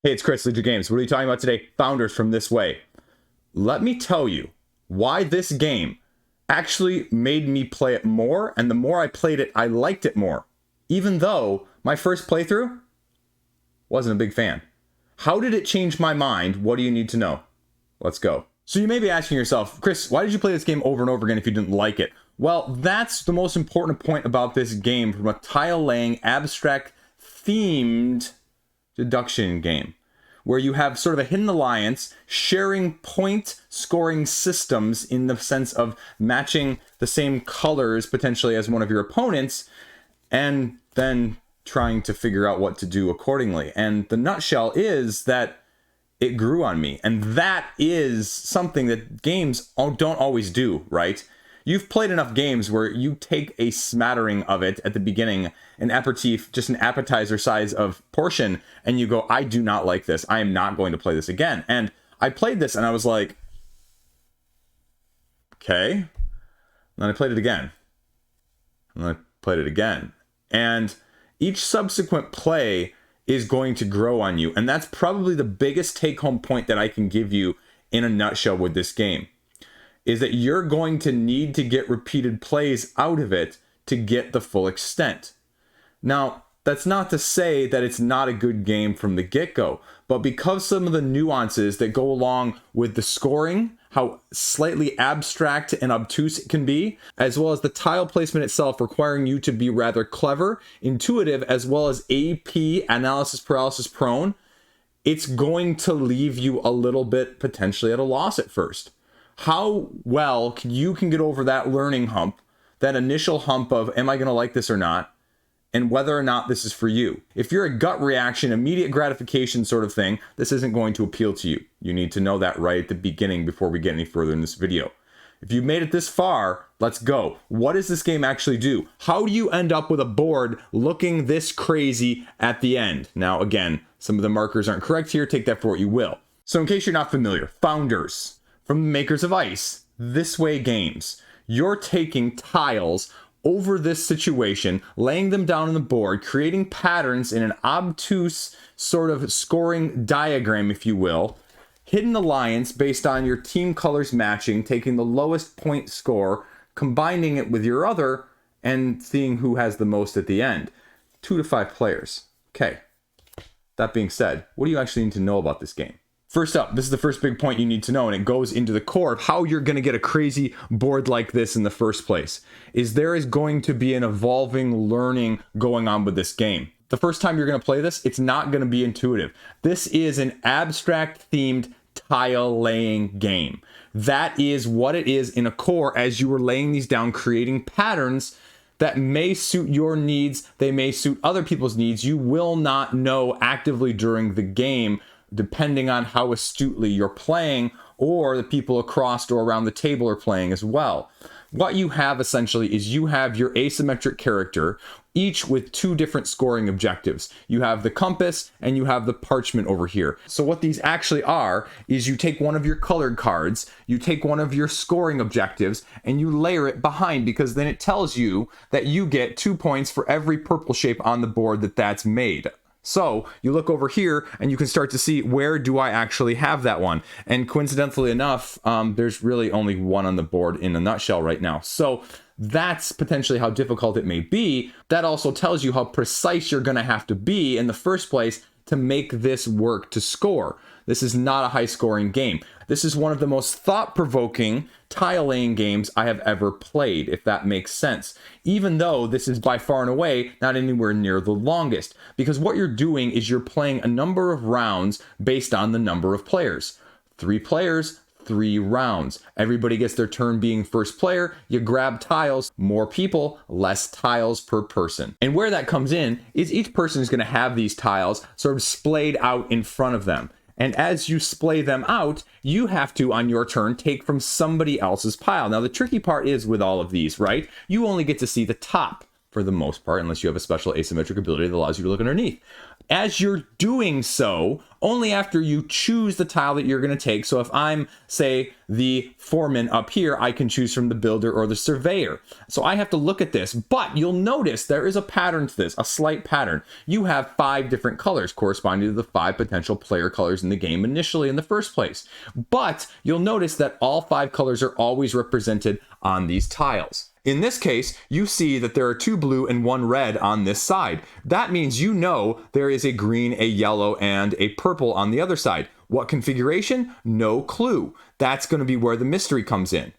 Hey, it's Chris, Liege Games. What are you talking about today? Founders from This Way. Let me tell you why this game actually made me play it more, and the more I played it, I liked it more. Even though my first playthrough wasn't a big fan. How did it change my mind? What do you need to know? Let's go. So you may be asking yourself, Chris, why did you play this game over and over again if you didn't like it? Well, that's the most important point about this game from a tile-laying, abstract, themed deduction game, where you have sort of a hidden alliance sharing point scoring systems in the sense of matching the same colors potentially as one of your opponents, and then trying to figure out what to do accordingly. And the nutshell is that it grew on me, and that is something that games don't always do, right? You've played enough games where you take a smattering of it at the beginning, an aperitif, just an appetizer size of portion, and you go, I do not like this. I am not going to play this again. And I played this and I was like, okay. And then I played it again. And then I played it again. And each subsequent play is going to grow on you. And that's probably the biggest take-home point that I can give you in a nutshell with this game, is that you're going to need to get repeated plays out of it to get the full extent. Now, that's not to say that it's not a good game from the get-go, but because some of the nuances that go along with the scoring, how slightly abstract and obtuse it can be, as well as the tile placement itself requiring you to be rather clever, intuitive, as well as AP, analysis paralysis prone, it's going to leave you a little bit potentially at a loss at first. How well you can get over that learning hump, that initial hump of, am I going to like this or not? And whether or not this is for you. If you're a gut reaction, immediate gratification sort of thing, this isn't going to appeal to you. You need to know that right at the beginning before we get any further in this video. If you've made it this far, let's go. What does this game actually do? How do you end up with a board looking this crazy at the end? Now, again, some of the markers aren't correct here. Take that for what you will. So in case you're not familiar, founders from the makers of Ice, This Way Games. You're taking tiles over this situation, laying them down on the board, creating patterns in an obtuse sort of scoring diagram, if you will. Hidden alliance based on your team colors matching, taking the lowest point score, combining it with your other, and seeing who has the most at the end. 2 to 5 players. Okay. That being said, what do you actually need to know about this game? First up, this is the first big point you need to know, and it goes into the core of how you're going to get a crazy board like this in the first place, is there is going to be an evolving learning going on with this game. The first time you're going to play this, it's not going to be intuitive. This is an abstract themed tile laying game. That is what it is in a core as you were laying these down, creating patterns that may suit your needs. They may suit other people's needs. You will not know actively during the game, depending on how astutely you're playing or the people across or around the table are playing as well. What you have essentially is you have your asymmetric character, each with 2 different scoring objectives. You have the compass and you have the parchment over here. So what these actually are is you take one of your colored cards, you take one of your scoring objectives, and you layer it behind, because then it tells you that you get 2 points for every purple shape on the board that's made. So you look over here and you can start to see, where do I actually have that one? And coincidentally enough, there's really only one on the board in a nutshell right now. So that's potentially how difficult it may be. That also tells you how precise you're going to have to be in the first place to make this work to score. This is not a high scoring game. This is one of the most thought-provoking tile-laying games I have ever played, if that makes sense. Even though this is by far and away not anywhere near the longest. Because what you're doing is you're playing a number of rounds based on the number of players. 3 players, 3 rounds. Everybody gets their turn being first player. You grab tiles, more people, less tiles per person. And where that comes in is each person is going to have these tiles sort of splayed out in front of them. And as you splay them out, you have to, on your turn, take from somebody else's pile. Now, the tricky part is with all of these, right? You only get to see the top for the most part, unless you have a special asymmetric ability that allows you to look underneath. As you're doing so, only after you choose the tile that you're going to take. So if I'm, say, the foreman up here, I can choose from the builder or the surveyor. So I have to look at this, but you'll notice there is a pattern to this, a slight pattern. You have 5 different colors corresponding to the 5 potential player colors in the game initially in the first place. But you'll notice that all 5 colors are always represented on these tiles. In this case, you see that there are 2 blue and 1 red on this side. That means you know there is a green, a yellow, and a purple on the other side. What configuration? No clue. That's going to be where the mystery comes in.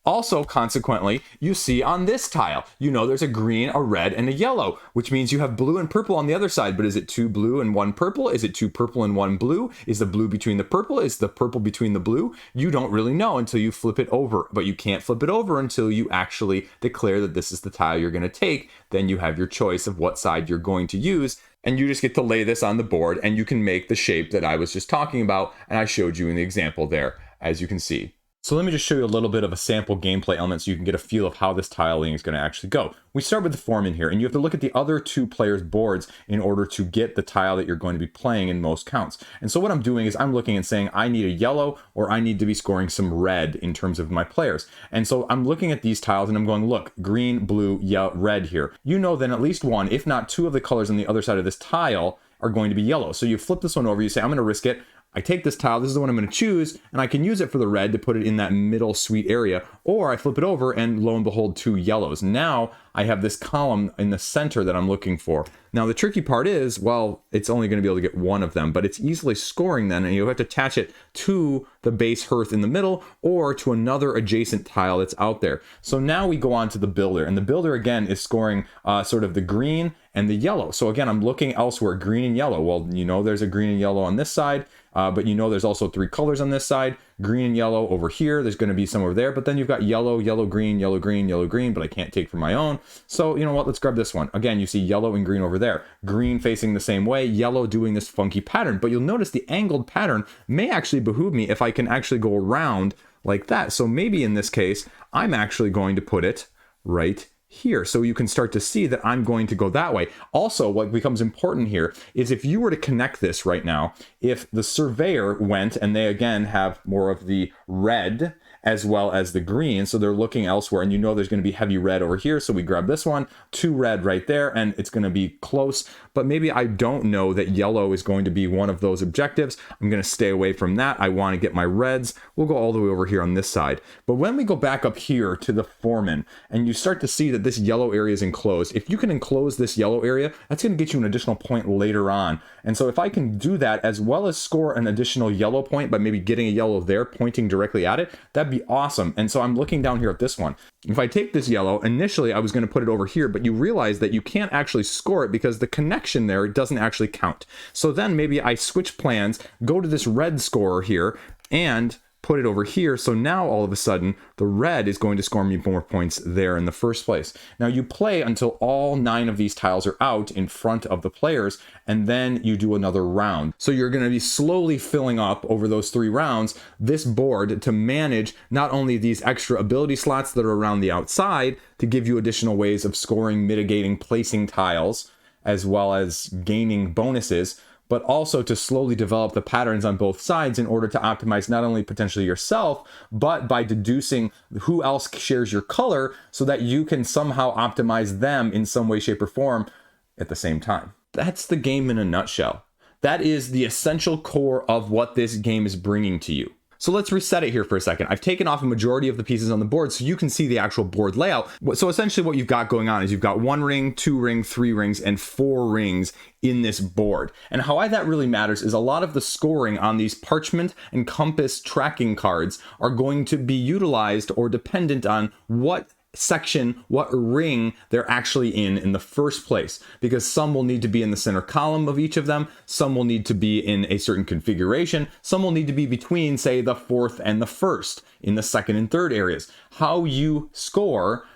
Also, consequently, you see on this tile, you know there's a green, a red, and a yellow, which means you have blue and purple on the other side. But is it 2 blue and 1 purple? Is it 2 purple and 1 blue? Is the blue between the purple? Is the purple between the blue? You don't really know until you flip it over. But you can't flip it over until you actually declare that this is the tile you're going to take. Then you have your choice of what side you're going to use. And you just get to lay this on the board, and you can make the shape that I was just talking about. And I showed you in the example there, as you can see. So let me just show you a little bit of a sample gameplay element so you can get a feel of how this tiling is going to actually go. We start with the foreman here, and you have to look at the other 2 players' boards in order to get the tile that you're going to be playing in most counts. And so what I'm doing is I'm looking and saying I need a yellow or I need to be scoring some red in terms of my players. And so I'm looking at these tiles and I'm going, look, green, blue, yellow, red here. You know then at least 1, if not 2 of the colors on the other side of this tile are going to be yellow. So you flip this one over, you say I'm going to risk it. I take this tile, this is the one I'm going to choose, and I can use it for the red to put it in that middle sweet area, or I flip it over and lo and behold 2 yellows. Now I have this column in the center that I'm looking for. Now the tricky part is, well, it's only going to be able to get 1 of them, but it's easily scoring then, and you have to attach it to the base hearth in the middle or to another adjacent tile that's out there. So now we go on to the builder, and the builder again is scoring sort of the green and the yellow. So again, I'm looking elsewhere, green and yellow. Well, you know there's a green and yellow on this side, but you know there's also 3 colors on this side, green and yellow over here. There's going to be some over there, but then you've got yellow, yellow, green, yellow, green, yellow, green, but I can't take for my own. So you know what, let's grab this one. Again, you see yellow and green over there, green facing the same way, yellow doing this funky pattern, but you'll notice the angled pattern may actually behoove me if I can actually go around like that. So maybe in this case, I'm actually going to put it right here. So you can start to see that I'm going to go that way. Also, what becomes important here is if you were to connect this right now, if the surveyor went and they again have more of the red as well as the green, so they're looking elsewhere, and you know there's going to be heavy red over here, so we grab this one, 2 red right there, and it's going to be close, but maybe I don't know that yellow is going to be one of those objectives. I'm going to stay away from that. I want to get my reds. We'll go all the way over here on this side. But when we go back up here to the foreman, and you start to see that this yellow area is enclosed, if you can enclose this yellow area, that's going to get you an additional point later on. And so if I can do that as well as score an additional yellow point by maybe getting a yellow there pointing directly at it, that'd be awesome. And so I'm looking down here at this one. If I take this yellow, initially I was going to put it over here, but you realize that you can't actually score it because the connection there doesn't actually count. So then maybe I switch plans, go to this red scorer here, and put it over here. So now all of a sudden, the red is going to score me more points there in the first place. Now you play until all 9 of these tiles are out in front of the players, and then you do another round. So you're going to be slowly filling up over those 3 rounds this board to manage not only these extra ability slots that are around the outside to give you additional ways of scoring, mitigating, placing tiles, as well as gaining bonuses, but also to slowly develop the patterns on both sides in order to optimize not only potentially yourself, but by deducing who else shares your color so that you can somehow optimize them in some way, shape, or form at the same time. That's the game in a nutshell. That is the essential core of what this game is bringing to you. So let's reset it here for a second. I've taken off a majority of the pieces on the board so you can see the actual board layout. So essentially what you've got going on is you've got 1 ring, 2 ring, 3 rings, and 4 rings in this board. And how that really matters is a lot of the scoring on these parchment and compass tracking cards are going to be utilized or dependent on what section, what ring they're actually in the first place, because some will need to be in the center column of each of them, some will need to be in a certain configuration, some will need to be between, say, the 4th and the 1st in the 2nd and 3rd areas. How you score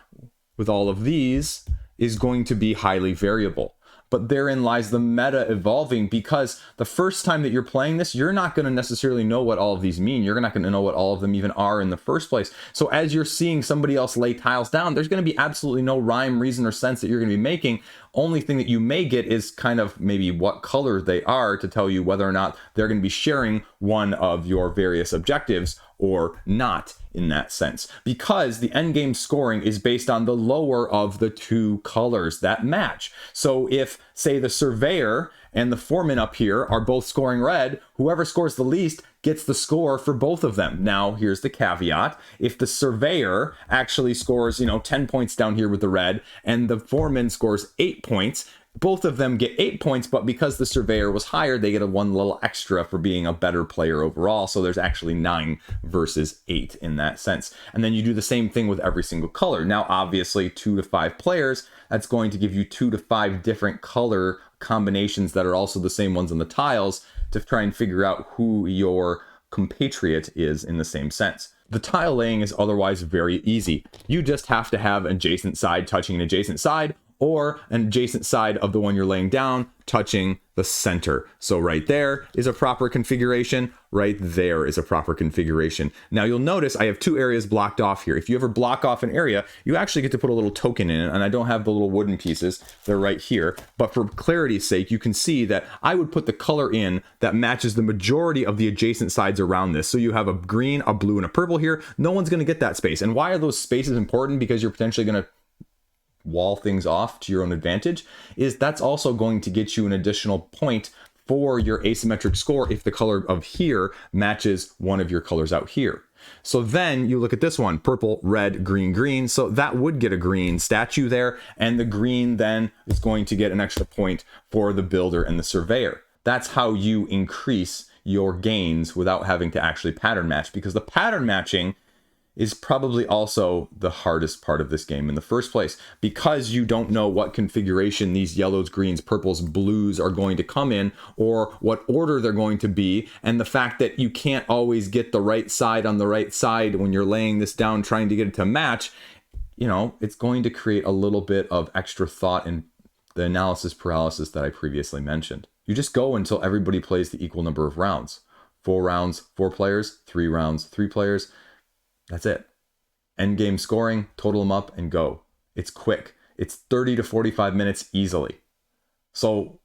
with all of these is going to be highly variable. But therein lies the meta evolving, because the first time that you're playing this, you're not going to necessarily know what all of these mean. You're not going to know what all of them even are in the first place. So as you're seeing somebody else lay tiles down, there's going to be absolutely no rhyme, reason, or sense that you're going to be making. Only thing that you may get is kind of maybe what color they are to tell you whether or not they're going to be sharing one of your various objectives or not in that sense. Because the endgame scoring is based on the lower of the two colors that match. So if, say, the surveyor and the foreman up here are both scoring red, whoever scores the least gets the score for both of them. Now, here's the caveat. If the surveyor actually scores, 10 points down here with the red, and the foreman scores 8 points, both of them get 8 points, but because the surveyor was higher, they get a one little extra for being a better player overall. So there's actually 9 versus 8 in that sense. And then you do the same thing with every single color. Now, obviously, 2 to 5 players, that's going to give you 2 to 5 different color combinations that are also the same ones on the tiles to try and figure out who your compatriot is in the same sense. The tile laying is otherwise very easy. You just have to have an adjacent side touching an adjacent side, or an adjacent side of the one you're laying down touching the center. So right there is a proper configuration. Right there is a proper configuration. Now you'll notice I have 2 areas blocked off here. If you ever block off an area, you actually get to put a little token in it, and I don't have the little wooden pieces. They're right here. But for clarity's sake, you can see that I would put the color in that matches the majority of the adjacent sides around this. So you have a green, a blue, and a purple here. No one's going to get that space. And why are those spaces important? Because you're potentially going to wall things off to your own advantage. Is that's also going to get you an additional point for your asymmetric score if the color of here matches one of your colors out here. So then you look at this one, purple, red, green, green. So that would get a green statue there, and the green then is going to get an extra point for the builder and the surveyor. That's how you increase your gains without having to actually pattern match, because the pattern matching is probably also the hardest part of this game in the first place, because you don't know what configuration these yellows, greens, purples, blues are going to come in, or what order they're going to be, and the fact that you can't always get the right side on the right side when you're laying this down trying to get it to match, it's going to create a little bit of extra thought in the analysis paralysis that I previously mentioned. You just go until everybody plays the equal number of rounds. 4 rounds, 4 players, 3 rounds, 3 players. That's it. End game scoring, total them up and go. It's quick. It's 30 to 45 minutes easily. So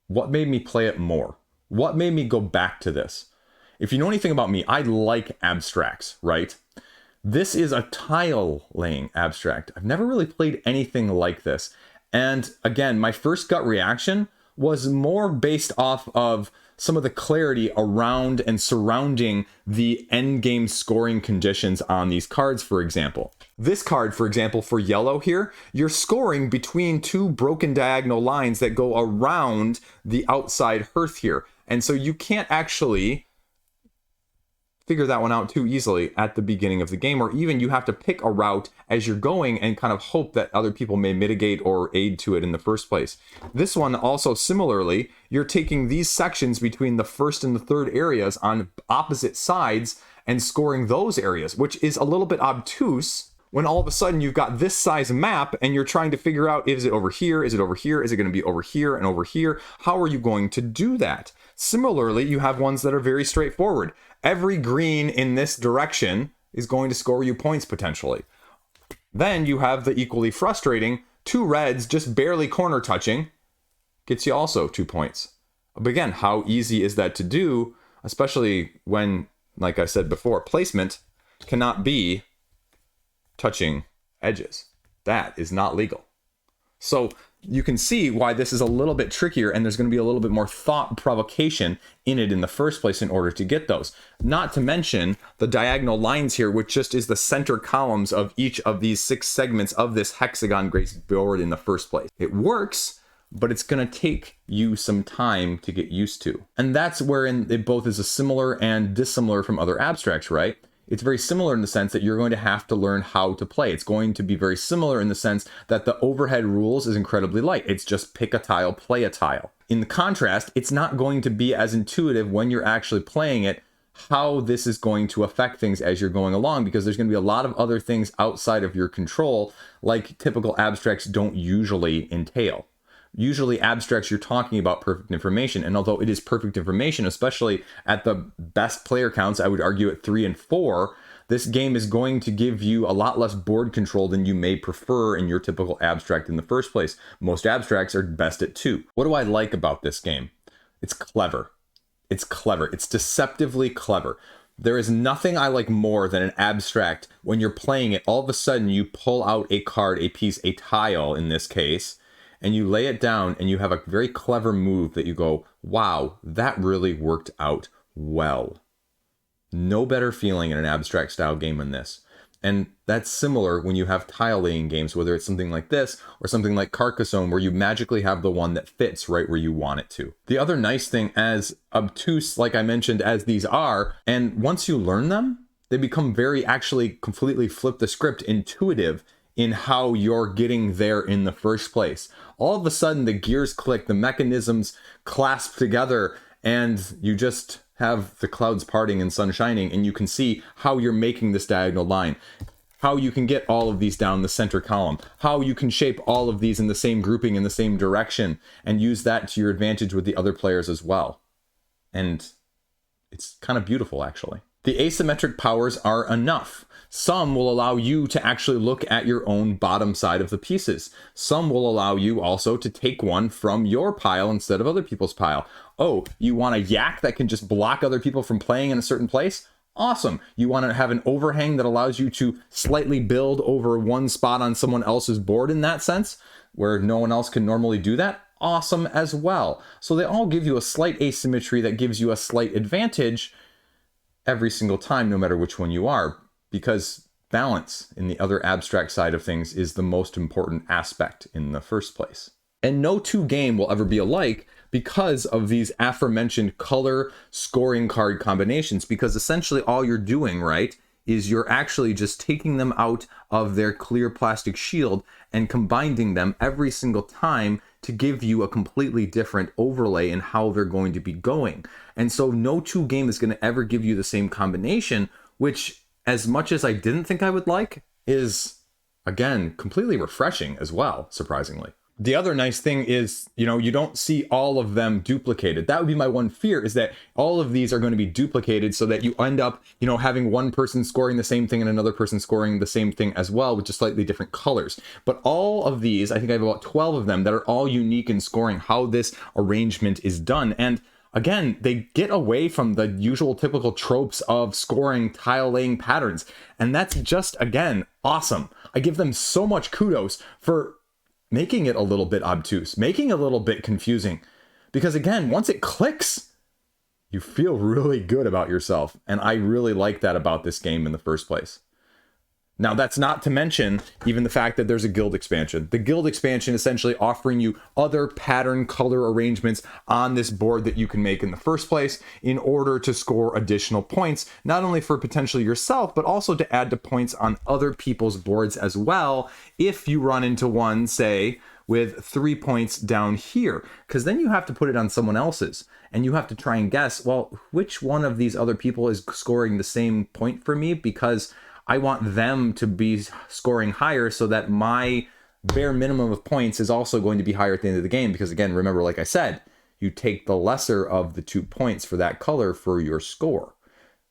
what made me play it more? What made me go back to this? If you know anything about me, I like abstracts, right? This is a tile laying abstract. I've never really played anything like this. And again, my first gut reaction was more based off of some of the clarity around and surrounding the end game scoring conditions on these cards, for example. This card, for example, for yellow here, you're scoring between 2 broken diagonal lines that go around the outside hearth here. And so you can't actually figure that one out too easily at the beginning of the game, or even you have to pick a route as you're going and kind of hope that other people may mitigate or aid to it in the first place. This one also similarly, you're taking these sections between the first and the third areas on opposite sides and scoring those areas, which is a little bit obtuse when all of a sudden you've got this size map and you're trying to figure out, is it over here? Is it over here? Is it going to be over here and over here? How are you going to do that? Similarly, you have ones that are very straightforward. Every green in this direction is going to score you points potentially. Then you have the equally frustrating 2 reds just barely corner touching, gets you also 2 points. But again, how easy is that to do, especially when, like I said before, placement cannot be touching edges. That is not legal. So you can see why this is a little bit trickier, and there's going to be a little bit more thought provocation in it in the first place in order to get those. Not to mention the diagonal lines here, which just is the center columns of each of these 6 segments of this hexagon grace board in the first place. It works, but it's going to take you some time to get used to. And that's wherein it both is a similar and dissimilar from other abstracts, right? It's very similar in the sense that you're going to have to learn how to play. It's going to be very similar in the sense that the overhead rules is incredibly light. It's just pick a tile, play a tile. In contrast, it's not going to be as intuitive when you're actually playing it, how this is going to affect things as you're going along, because there's going to be a lot of other things outside of your control, like typical abstracts don't usually entail. Usually abstracts, you're talking about perfect information, and although it is perfect information, especially at the best player counts, I would argue at 3 and 4, this game is going to give you a lot less board control than you may prefer in your typical abstract in the first place. Most abstracts are best at 2. What do I like about this game? It's clever. It's clever. It's deceptively clever. There is nothing I like more than an abstract when you're playing it. All of a sudden, you pull out a card, a piece, a tile in this case, and you lay it down and you have a very clever move that you go, wow, that really worked out well. No better feeling in an abstract style game than this. And that's similar when you have tile laying games, whether it's something like this or something like Carcassonne, where you magically have the one that fits right where you want it to. The other nice thing, as obtuse, like I mentioned, as these are, and once you learn them, they become very actually completely flip the script intuitive in how you're getting there in the first place. All of a sudden, the gears click, the mechanisms clasp together, and you just have the clouds parting and sun shining, and you can see how you're making this diagonal line, how you can get all of these down the center column, how you can shape all of these in the same grouping in the same direction and use that to your advantage with the other players as well. And it's kind of beautiful, actually. The asymmetric powers are enough. Some will allow you to actually look at your own bottom side of the pieces. Some will allow you also to take one from your pile instead of other people's pile. Oh, you want a yak that can just block other people from playing in a certain place? Awesome. You want to have an overhang that allows you to slightly build over one spot on someone else's board in that sense, where no one else can normally do that? Awesome as well. So they all give you a slight asymmetry that gives you a slight advantage every single time, no matter which one you are, because balance in the other abstract side of things is the most important aspect in the first place. And no two game will ever be alike because of these aforementioned color scoring card combinations, because essentially all you're doing, right, is you're actually just taking them out of their clear plastic shield and combining them every single time to give you a completely different overlay in how they're going to be going. And so no two game is going to ever give you the same combination, which, as much as I didn't think I would like, is, again, completely refreshing as well, surprisingly. The other nice thing is, you don't see all of them duplicated. That would be my one fear, is that all of these are going to be duplicated so that you end up, having one person scoring the same thing and another person scoring the same thing as well, with just slightly different colors. But all of these, I think I have about 12 of them that are all unique in scoring how this arrangement is done. And again, they get away from the usual typical tropes of scoring tile laying patterns. And that's just, again, awesome. I give them so much kudos for making it a little bit obtuse, making it a little bit confusing. Because again, once it clicks, you feel really good about yourself. And I really like that about this game in the first place. Now, that's not to mention even the fact that there's a guild expansion. The guild expansion essentially offering you other pattern color arrangements on this board that you can make in the first place in order to score additional points, not only for potentially yourself, but also to add to points on other people's boards as well, if you run into one, say, with 3 points down here, because then you have to put it on someone else's and you have to try and guess, well, which one of these other people is scoring the same point for me, because I want them to be scoring higher so that my bare minimum of points is also going to be higher at the end of the game. Because again, remember, like I said, you take the lesser of the 2 points for that color for your score.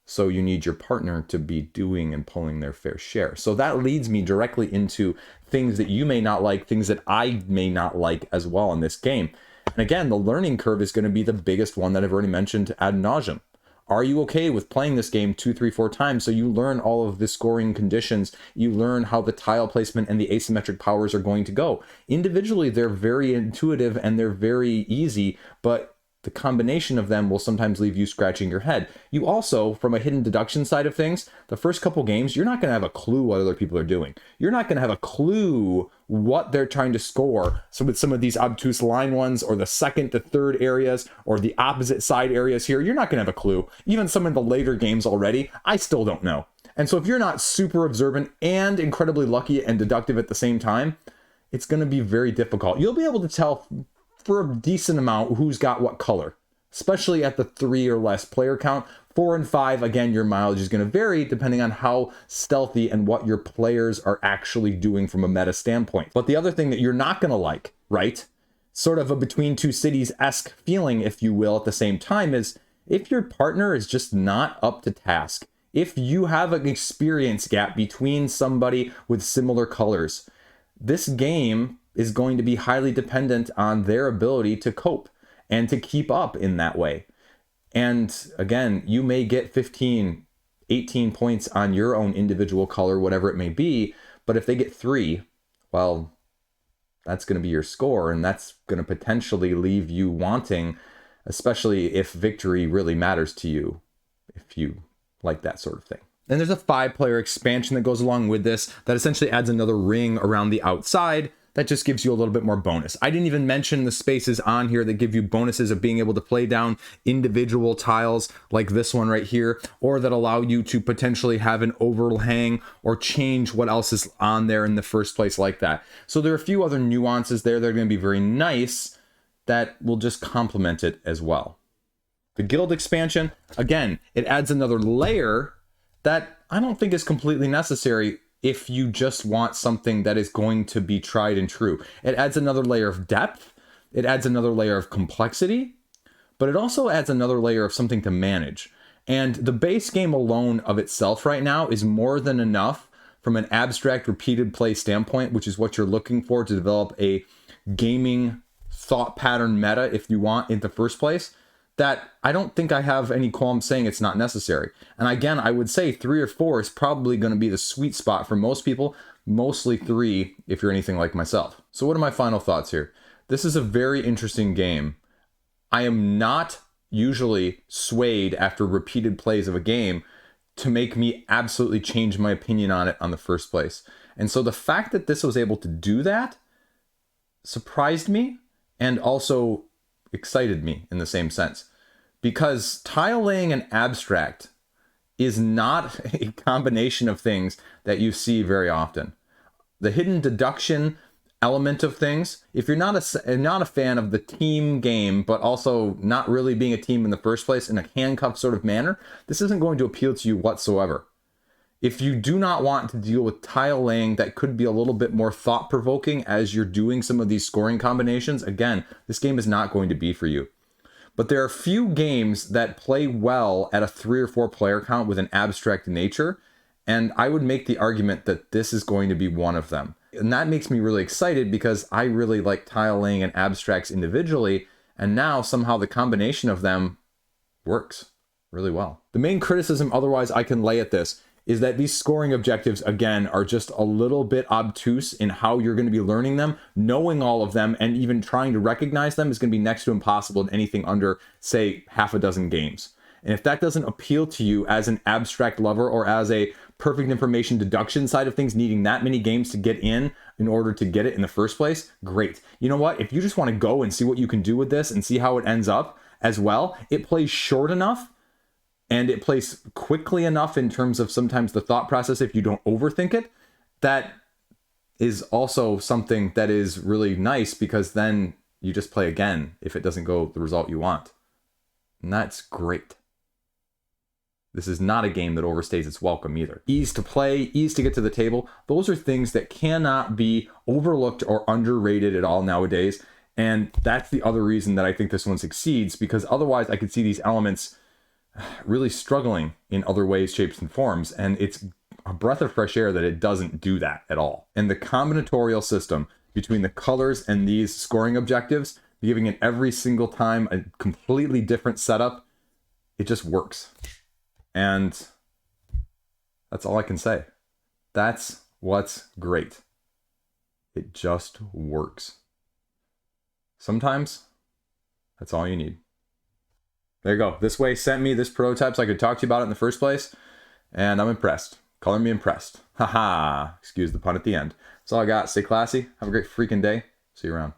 So you need your partner to be doing and pulling their fair share. So that leads me directly into things that you may not like, things that I may not like as well in this game. And again, the learning curve is going to be the biggest one that I've already mentioned ad nauseum. Are you okay with playing this game 2, 3, 4 times so you learn all of the scoring conditions, you learn how the tile placement and the asymmetric powers are going to go? Individually, they're very intuitive and they're very easy, but the combination of them will sometimes leave you scratching your head. You also, from a hidden deduction side of things, the first couple games, you're not going to have a clue what other people are doing. You're not going to have a clue what they're trying to score. So with some of these obtuse line ones, or the second to third areas, or the opposite side areas here, you're not going to have a clue. Even some of the later games already, I still don't know. And so if you're not super observant and incredibly lucky and deductive at the same time, it's going to be very difficult. You'll be able to tell for a decent amount who's got what color, especially at the 3 or less player count. 4 and 5, again, your mileage is going to vary depending on how stealthy and what your players are actually doing from a meta standpoint. But the other thing that you're not going to like, right, sort of a between two cities-esque feeling, if you will, at the same time, is if your partner is just not up to task If you have an experience gap between somebody with similar colors, this game is going to be highly dependent on their ability to cope and to keep up in that way. And again, you may get 15, 18 points on your own individual color, whatever it may be, but if they get 3, well, that's going to be your score, and that's going to potentially leave you wanting, especially if victory really matters to you, if you like that sort of thing. And there's a 5-player expansion that goes along with this that essentially adds another ring around the outside that just gives you a little bit more bonus. I didn't even mention the spaces on here that give you bonuses of being able to play down individual tiles like this one right here, or that allow you to potentially have an overhang or change what else is on there in the first place like that. So there are a few other nuances there that are going to be very nice that will just complement it as well. The guild expansion, again, it adds another layer that I don't think is completely necessary if you just want something that is going to be tried and true. It adds another layer of depth, it adds another layer of complexity, but it also adds another layer of something to manage. And the base game alone of itself right now is more than enough from an abstract repeated play standpoint, which is what you're looking for to develop a gaming thought pattern meta, if you want, in the first place, that I don't think I have any qualms saying it's not necessary. And again, I would say 3 or 4 is probably going to be the sweet spot for most people, mostly 3 if you're anything like myself. So what are my final thoughts here? This is a very interesting game. I am not usually swayed after repeated plays of a game to make me absolutely change my opinion on it on the first place. And so the fact that this was able to do that surprised me and also excited me in the same sense. Because tile laying and abstract is not a combination of things that you see very often. The hidden deduction element of things, if you're not a fan of the team game, but also not really being a team in the first place in a handcuffed sort of manner, this isn't going to appeal to you whatsoever. If you do not want to deal with tile laying that could be a little bit more thought-provoking as you're doing some of these scoring combinations, again, this game is not going to be for you. But there are few games that play well at a 3 or 4 player count with an abstract nature, and I would make the argument that this is going to be one of them. And that makes me really excited because I really like tile laying and abstracts individually, and now somehow the combination of them works really well. The main criticism otherwise I can lay at this is that these scoring objectives, again, are just a little bit obtuse in how you're going to be learning them. Knowing all of them and even trying to recognize them is going to be next to impossible in anything under, say, half a dozen games. And if that doesn't appeal to you as an abstract lover or as a perfect information deduction side of things, needing that many games to get in order to get it in the first place, great. You know what? If you just want to go and see what you can do with this and see how it ends up as well, it plays short enough and it plays quickly enough in terms of sometimes the thought process if you don't overthink it. That is also something that is really nice because then you just play again if it doesn't go the result you want. And that's great. This is not a game that overstays its welcome either. Ease to play, ease to get to the table, those are things that cannot be overlooked or underrated at all nowadays. And that's the other reason that I think this one succeeds, because otherwise I could see these elements really struggling in other ways, shapes, and forms. And it's a breath of fresh air that it doesn't do that at all. And the combinatorial system between the colors and these scoring objectives, giving it every single time a completely different setup, it just works. And that's all I can say. That's what's great. It just works. Sometimes that's all you need. There you go. This way sent me this prototype so I could talk to you about it in the first place. And I'm impressed. Color me impressed. Haha. Excuse the pun at the end. That's all I got. Stay classy. Have a great freaking day. See you around.